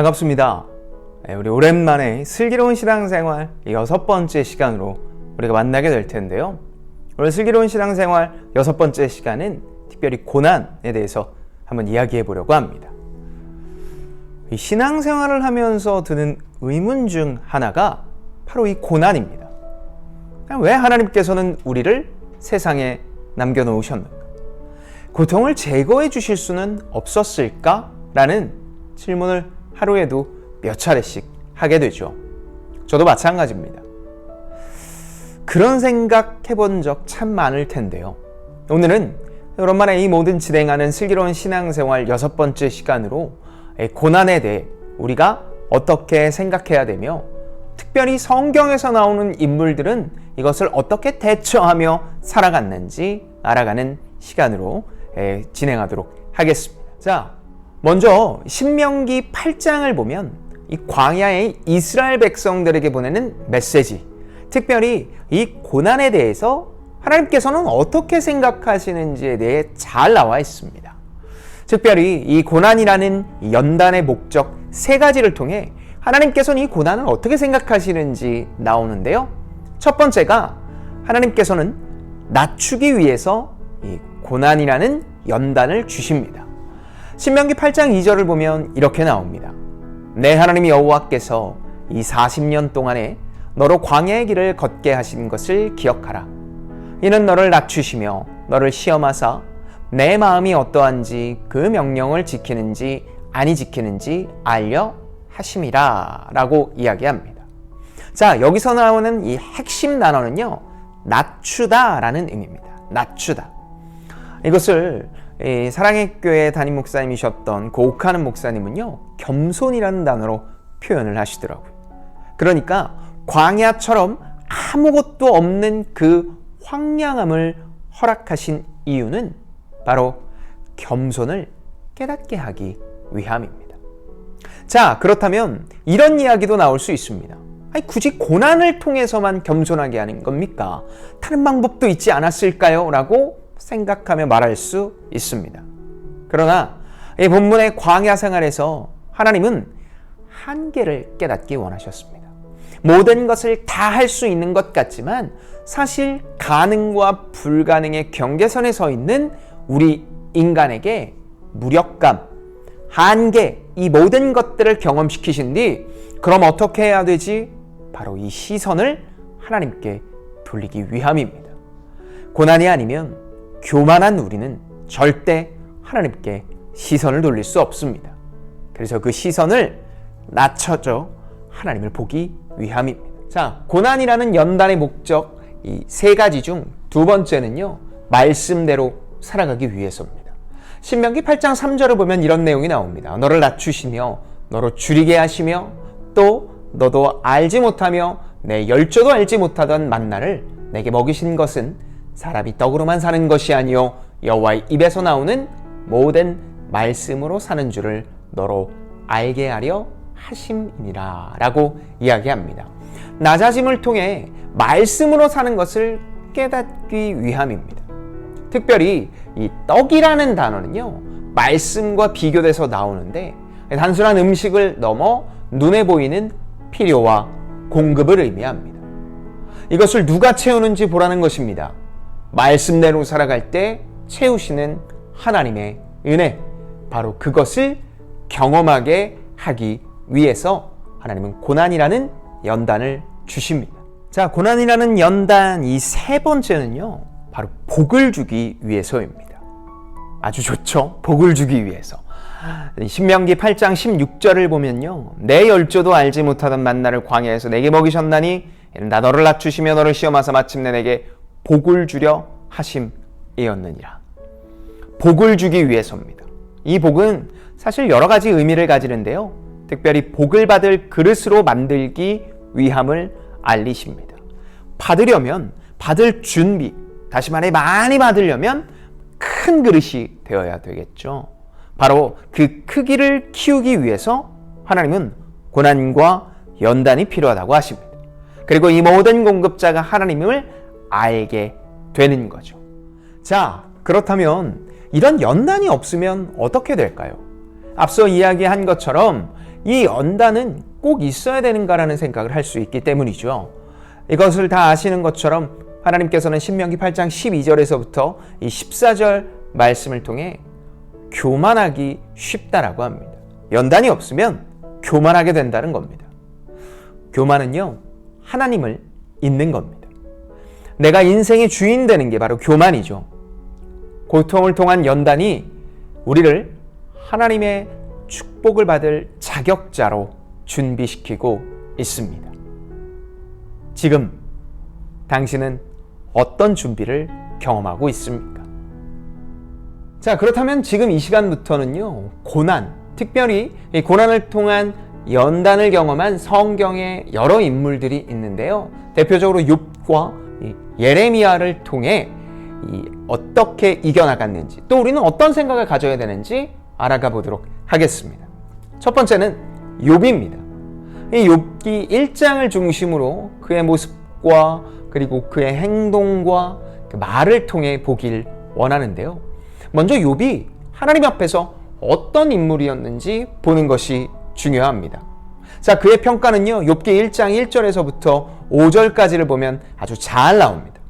반갑습니다. 우리 오랜만에 슬기로운 신앙생활 6번째 시간으로 우리가 만나게 될 텐데요. 오늘 슬기로운 신앙생활 6번째 시간은 특별히 고난에 대해서 한번 이야기해 보려고 합니다. 이 신앙생활을 하면서 드는 의문 중 하나가 바로 이 고난입니다. 왜 하나님께서는 우리를 세상에 남겨놓으셨는가? 고통을 제거해 주실 수는 없었을까? 라는 질문을 하루에도 몇 차례씩 하게 되죠. 저도 마찬가지입니다. 그런 생각 해본 적 참 많을 텐데요. 오늘은 오랜만에 이 모든 진행하는 슬기로운 신앙생활 6번째 시간으로 고난에 대해 우리가 어떻게 생각해야 되며, 특별히 성경에서 나오는 인물들은 이것을 어떻게 대처하며 살아갔는지 알아가는 시간으로 진행하도록 하겠습니다. 자, 먼저 신명기 8장을 보면 이 광야의 이스라엘 백성들에게 보내는 메시지, 특별히 이 고난에 대해서 하나님께서는 어떻게 생각하시는지에 대해 잘 나와 있습니다. 특별히 이 고난이라는 연단의 목적 3가지를 통해 하나님께서는 이 고난을 어떻게 생각하시는지 나오는데요. 첫 번째가 하나님께서는 낮추기 위해서 이 고난이라는 연단을 주십니다. 신명기 8장 2절을 보면 이렇게 나옵니다. 내 하나님 여호와께서 이 40년 동안에 너로 광야의 길을 걷게 하신 것을 기억하라. 이는 너를 낮추시며 너를 시험하사 내 마음이 어떠한지 그 명령을 지키는지 아니 지키는지 알려 하심이라 라고 이야기합니다. 자, 여기서 나오는 이 핵심 단어는요, 낮추다 라는 의미입니다. 낮추다. 이것을 사랑의 교회 담임 목사님이셨던 고옥하는 목사님은요, 겸손이라는 단어로 표현을 하시더라고요. 그러니까 광야처럼 아무것도 없는 그 황량함을 허락하신 이유는 바로 겸손을 깨닫게 하기 위함입니다. 자, 그렇다면 이런 이야기도 나올 수 있습니다. 아니, 굳이 고난을 통해서만 겸손하게 하는 겁니까? 다른 방법도 있지 않았을까요? 라고 생각하며 말할 수 있습니다. 그러나 이 본문의 광야 생활에서 하나님은 한계를 깨닫기 원하셨습니다. 모든 것을 다 할 수 있는 것 같지만 사실 가능과 불가능의 경계선에 서 있는 우리 인간에게 무력감, 한계, 이 모든 것들을 경험시키신 뒤 그럼 어떻게 해야 되지? 바로 이 시선을 하나님께 돌리기 위함입니다. 고난이 아니면 교만한 우리는 절대 하나님께 시선을 돌릴 수 없습니다. 그래서 그 시선을 낮춰줘 하나님을 보기 위함입니다. 자, 고난이라는 연단의 목적 이 3가지 중 2번째는요, 말씀대로 살아가기 위해서입니다. 신명기 8장 3절을 보면 이런 내용이 나옵니다. 너를 낮추시며 너로 줄이게 하시며 또 너도 알지 못하며 내 열조도 알지 못하던 만나를 내게 먹이신 것은 사람이 떡으로만 사는 것이 아니요 여호와의 입에서 나오는 모든 말씀으로 사는 줄을 너로 알게 하려 하심이니라 라고 이야기합니다. 낮아짐을 통해 말씀으로 사는 것을 깨닫기 위함입니다. 특별히 이 떡이라는 단어는요, 말씀과 비교돼서 나오는데 단순한 음식을 넘어 눈에 보이는 필요와 공급을 의미합니다. 이것을 누가 채우는지 보라는 것입니다. 말씀대로 살아갈 때 채우시는 하나님의 은혜, 바로 그것을 경험하게 하기 위해서 하나님은 고난이라는 연단을 주십니다. 자, 고난이라는 연단 이 3번째는요, 바로 복을 주기 위해서입니다. 아주 좋죠? 복을 주기 위해서. 신명기 8장 16절을 보면요, 내 열조도 알지 못하던 만나를 광야에서 내게 먹이셨나니 나 너를 낮추시며 너를 시험하사 마침내 내게 복을 주려 하심이었느니라. 복을 주기 위해서입니다. 이 복은 사실 여러 가지 의미를 가지는데요, 특별히 복을 받을 그릇으로 만들기 위함을 알리십니다. 받으려면 받을 준비, 다시 말해 많이 받으려면 큰 그릇이 되어야 되겠죠. 바로 그 크기를 키우기 위해서 하나님은 고난과 연단이 필요하다고 하십니다. 그리고 이 모든 공급자가 하나님을 알게 되는 거죠. 자, 그렇다면 이런 연단이 없으면 어떻게 될까요? 앞서 이야기한 것처럼 이 연단은 꼭 있어야 되는가라는 생각을 할 수 있기 때문이죠. 이것을 다 아시는 것처럼 하나님께서는 신명기 8장 12절에서부터 이 14절 말씀을 통해 교만하기 쉽다라고 합니다. 연단이 없으면 교만하게 된다는 겁니다. 교만은요, 하나님을 잊는 겁니다. 내가 인생의 주인 되는 게 바로 교만이죠. 고통을 통한 연단이 우리를 하나님의 축복을 받을 자격자로 준비시키고 있습니다. 지금 당신은 어떤 준비를 경험하고 있습니까? 자, 그렇다면 지금 이 시간부터는요, 고난, 특별히 이 고난을 통한 연단을 경험한 성경의 여러 인물들이 있는데요. 대표적으로 욥과 예레미야를 통해 어떻게 이겨나갔는지, 또 우리는 어떤 생각을 가져야 되는지 알아가 보도록 하겠습니다. 첫 번째는 욥입니다. 이 욥기 1장을 중심으로 그의 모습과 그리고 그의 행동과 그 말을 통해 보길 원하는데요. 먼저 욥이 하나님 앞에서 어떤 인물이었는지 보는 것이 중요합니다. 자, 그의 평가는요, 욥기 1장 1절에서부터 5절까지를 보면 아주 잘 나옵니다.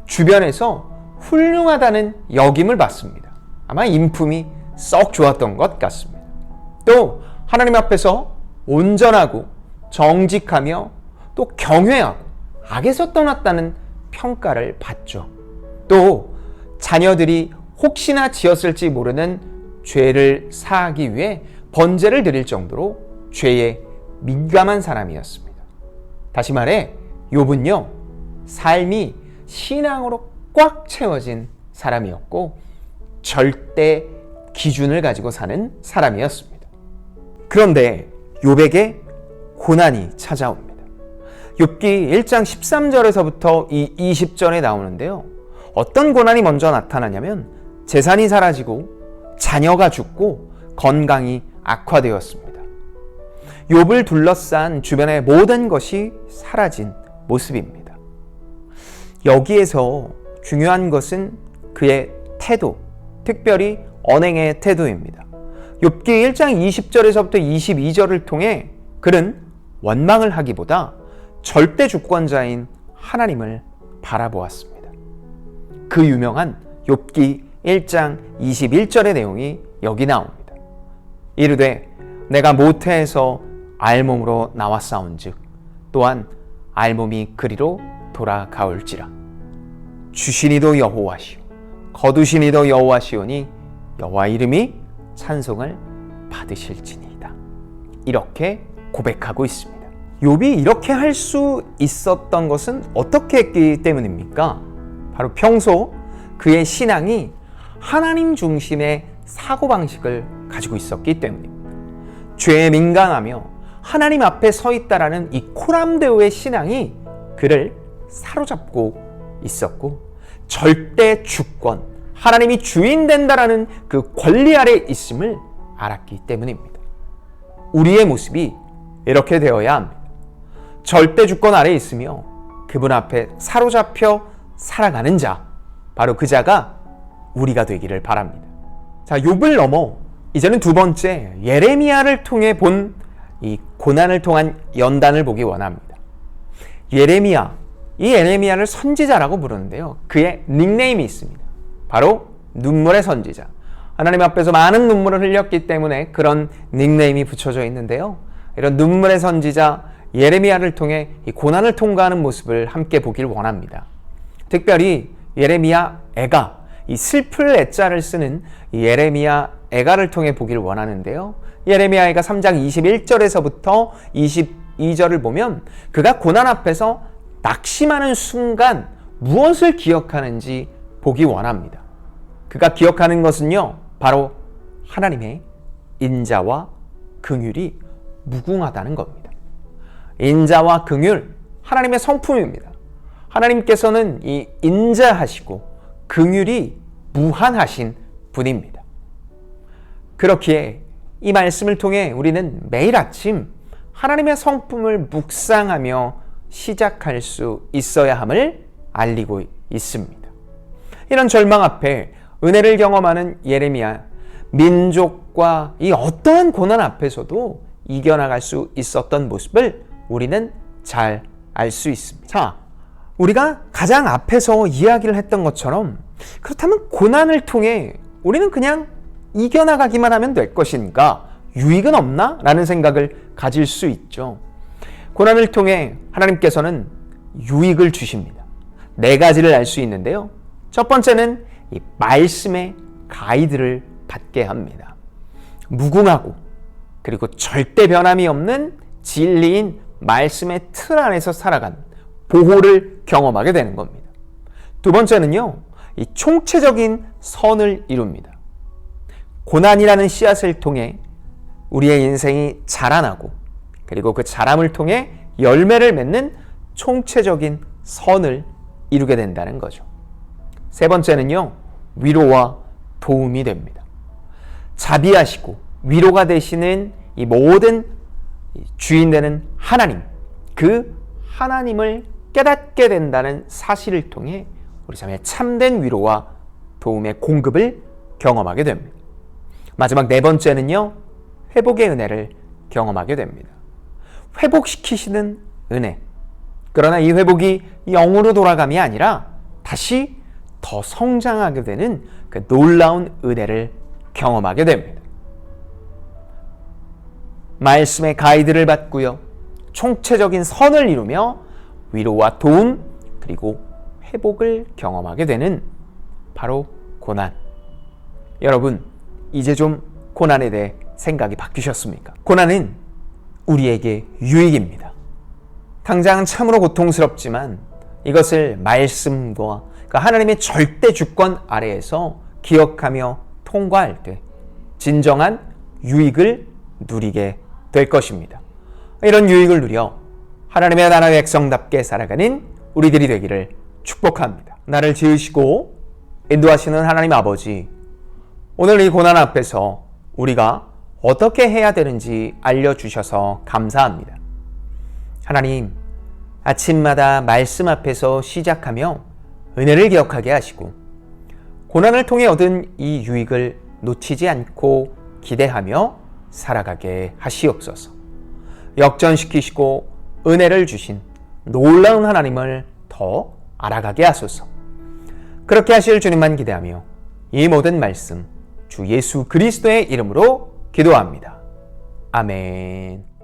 주변에서 훌륭하다는 역임을 받습니다. 아마 인품이 썩 좋았던 것 같습니다. 또 하나님 앞에서 온전하고 정직하며 또 경외하고 악에서 떠났다는 평가를 받죠. 또 자녀들이 혹시나 지었을지 모르는 죄를 사하기 위해 번제를 드릴 정도로 죄에 민감한 사람이었습니다. 다시 말해 욥은요, 삶이 신앙으로 꽉 채워진 사람이었고 절대 기준을 가지고 사는 사람이었습니다. 그런데 욥에게 고난이 찾아옵니다. 욥기 1장 13절에서부터 이 20절에 나오는데요. 어떤 고난이 먼저 나타나냐면 재산이 사라지고 자녀가 죽고 건강이 악화되었습니다. 욥을 둘러싼 주변의 모든 것이 사라진 모습입니다. 여기에서 중요한 것은 그의 태도, 특별히 언행의 태도입니다. 욥기 1장 20절에서부터 22절을 통해 그는 원망을 하기보다 절대 주권자인 하나님을 바라보았습니다. 그 유명한 욥기 1장 21절의 내용이 여기 나옵니다. 이르되 내가 모태에서 알몸으로 나왔사온즉 또한 알몸이 그리로 돌아가올지라. 주시니도 여호와시오 거두시니도 여호와시오니 여호와 이름이 찬송을 받으실지니이다. 이렇게 고백하고 있습니다. 욥이 이렇게 할 수 있었던 것은 어떻게 했기 때문입니까? 바로 평소 그의 신앙이 하나님 중심의 사고방식을 가지고 있었기 때문입니다. 죄에 민감하며 하나님 앞에 서 있다라는 이 코람데오의 신앙이 그를 사로잡고 있었고 절대 주권, 하나님이 주인 된다라는 그 권리 아래 있음을 알았기 때문입니다. 우리의 모습이 이렇게 되어야 합니다. 절대 주권 아래 있으며 그분 앞에 사로잡혀 살아가는 자, 바로 그 자가 우리가 되기를 바랍니다. 자, 욥을 넘어 이제는 두 번째 예레미야를 통해 본 이 고난을 통한 연단을 보기 원합니다. 예레미야, 이 예레미야를 선지자라고 부르는데요. 그의 닉네임이 있습니다. 바로 눈물의 선지자. 하나님 앞에서 많은 눈물을 흘렸기 때문에 그런 닉네임이 붙여져 있는데요. 이런 눈물의 선지자 예레미야를 통해 이 고난을 통과하는 모습을 함께 보길 원합니다. 특별히 예레미야 애가, 이 슬플 애자를 쓰는 이 예레미야 애가를 통해 보길 원하는데요. 예레미야 애가 3장 21절에서부터 22절을 보면 그가 고난 앞에서 낙심하는 순간 무엇을 기억하는지 보기 원합니다. 그가 기억하는 것은요, 바로 하나님의 인자와 긍휼이 무궁하다는 겁니다. 인자와 긍휼, 하나님의 성품입니다. 하나님께서는 이 인자하시고 긍휼이 무한하신 분입니다. 그렇기에 이 말씀을 통해 우리는 매일 아침 하나님의 성품을 묵상하며 시작할 수 있어야 함을 알리고 있습니다. 이런 절망 앞에 은혜를 경험하는 예레미야, 민족과 이 어떠한 고난 앞에서도 이겨나갈 수 있었던 모습을 우리는 잘 알 수 있습니다. 자, 우리가 가장 앞에서 이야기를 했던 것처럼 그렇다면 고난을 통해 우리는 그냥 이겨나가기만 하면 될 것인가? 유익은 없나? 라는 생각을 가질 수 있죠. 고난을 통해 하나님께서는 유익을 주십니다. 네 가지를 알 수 있는데요. 첫 번째는 이 말씀의 가이드를 받게 합니다. 무궁하고 그리고 절대 변함이 없는 진리인 말씀의 틀 안에서 살아가는 보호를 경험하게 되는 겁니다. 두 번째는요, 이 총체적인 선을 이룹니다. 고난이라는 씨앗을 통해 우리의 인생이 자라나고 그리고 그 자람을 통해 열매를 맺는 총체적인 선을 이루게 된다는 거죠. 세 번째는요, 위로와 도움이 됩니다. 자비하시고 위로가 되시는 이 모든 주인 되는 하나님, 그 하나님을 깨닫게 된다는 사실을 통해 우리 삶에 참된 위로와 도움의 공급을 경험하게 됩니다. 마지막 네 번째는요, 회복의 은혜를 경험하게 됩니다. 회복시키시는 은혜. 그러나 이 회복이 영으로 돌아감이 아니라 다시 더 성장하게 되는 그 놀라운 은혜를 경험하게 됩니다. 말씀의 가이드를 받고요, 총체적인 선을 이루며 위로와 도움 그리고 회복을 경험하게 되는 바로 고난. 여러분, 이제 좀 고난에 대해 생각이 바뀌셨습니까? 고난은 우리에게 유익입니다. 당장은 참으로 고통스럽지만 이것을 말씀과 하나님의 절대 주권 아래에서 기억하며 통과할 때 진정한 유익을 누리게 될 것입니다. 이런 유익을 누려 하나님의 나라의 백성답게 살아가는 우리들이 되기를 축복합니다. 나를 지으시고 인도하시는 하나님 아버지, 오늘 이 고난 앞에서 우리가 어떻게 해야 되는지 알려주셔서 감사합니다. 하나님, 아침마다 말씀 앞에서 시작하며 은혜를 기억하게 하시고 고난을 통해 얻은 이 유익을 놓치지 않고 기대하며 살아가게 하시옵소서. 역전시키시고 은혜를 주신 놀라운 하나님을 더 알아가게 하소서. 그렇게 하실 주님만 기대하며 이 모든 말씀 주 예수 그리스도의 이름으로 기도합니다. 아멘.